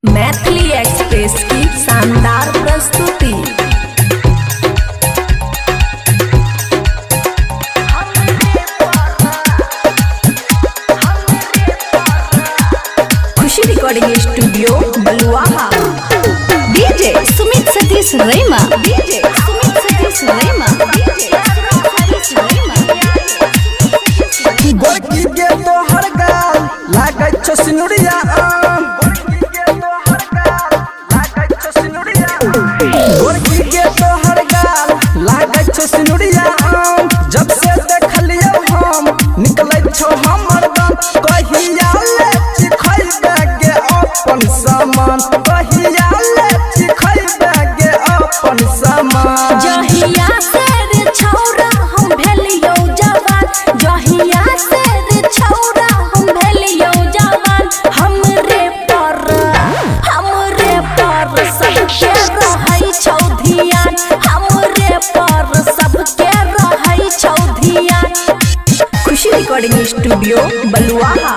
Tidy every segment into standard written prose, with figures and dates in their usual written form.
Maithili express की शानदार प्रस्तुति। खुशी recording studio Baluaha. DJ Sumit Satish Raima. DJ Sumit Satish रैमा। गोरकी के तोहर गाल लागै छौ सिनुरिया आम। गोरकी के तोहर गाल लागै छौ सिनुरिया आम। जब से देखलियौ हम निकलै छौ हमर दम। कहिया ले चिखैबे गे अपन सामान। कहिया ले चिखैबे गे अपन सामान। जहिया से रे छौरा हम भेलियौ जवान। जहिया से रे छौरा हम भेलियौ जवान। हमरे पर सबके रहै छौ ध्यान। हमरे पर सबके रहै छौ ध्यान। Khushi recording studio Baluaha.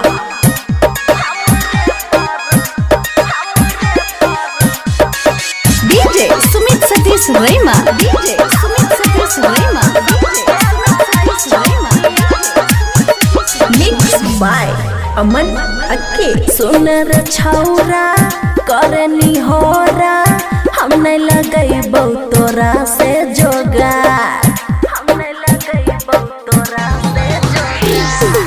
DJ Sumit Satish Raima. DJ Sumit Satish Raima. Mix by Aman Akke. सुनर छौरा करनी होरा हम नहीं लगैबौ तोरा से जोगार। हम नहीं लगैबौ तोरा से जोगार।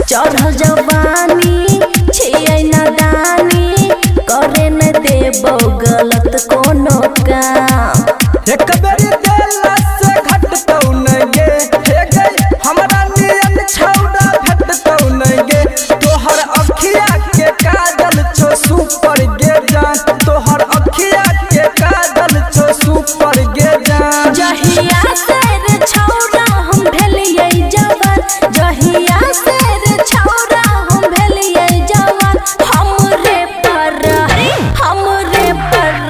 चढ़ल जवानी छियै नादानी करे न देबौ गलत कोनो काम। एक बेरी देला से घटतौ न गे। हे गे हमरा नियन छौड़ा भेटतौ न गे। तोहर अखिया के काजल छौ सुपर गे जान। तोहर अखिया के काजल छौ सुपर गे जान। जहिया से रे छौरा हम भेलियै जवान। जहिया से रे छौरा हम भेलियै जवान। हमरे पर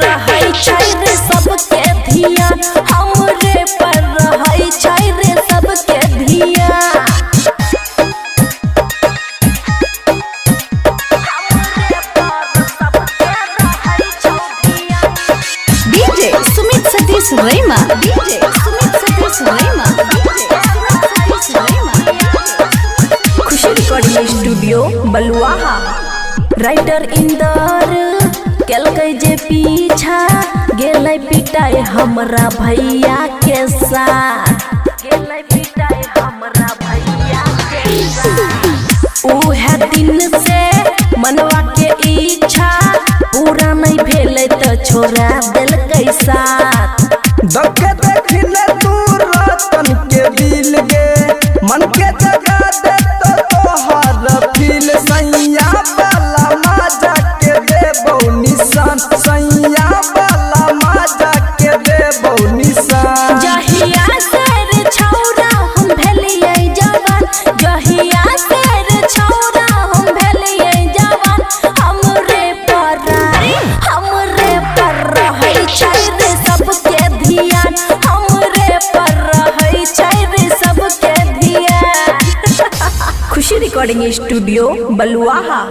रहै छै रे सबके ध्यान। हमरे पर रहै छै रे सबके ध्यान। डीजे सुमित सतीश रैमा। डीजे सुमित सतीश रैमा। खुशी रिकॉर्डिंग स्टूडियो बलुआहा। राइटर इंदर केलकै जे पीछा गेलै पिटाई हमरा भैया के साथ। गेलै पिटाई हमरा भैया के साथ। उहे दिन से मनवा के इच्छा पूरा नहीं भेलै त छोड़ा देलकै साथ। दबके देखले तू रतन के दिल गे। मन के जगा दे तो तोहर फील। सैया वाला माजा के देबौ निशान। सैया वाला माजा के देबौ निशान। जहिया से रे छौरा हम भेलियै जवान। जहिया से रे छौरा हम भेलियै जवान। हमरे पर रहै छै रे सबके ध्यान। हमरे पर रहै छै रे सबके ध्यान। खुशी रिकॉर्डिंग स्टूडियो बलुआहा।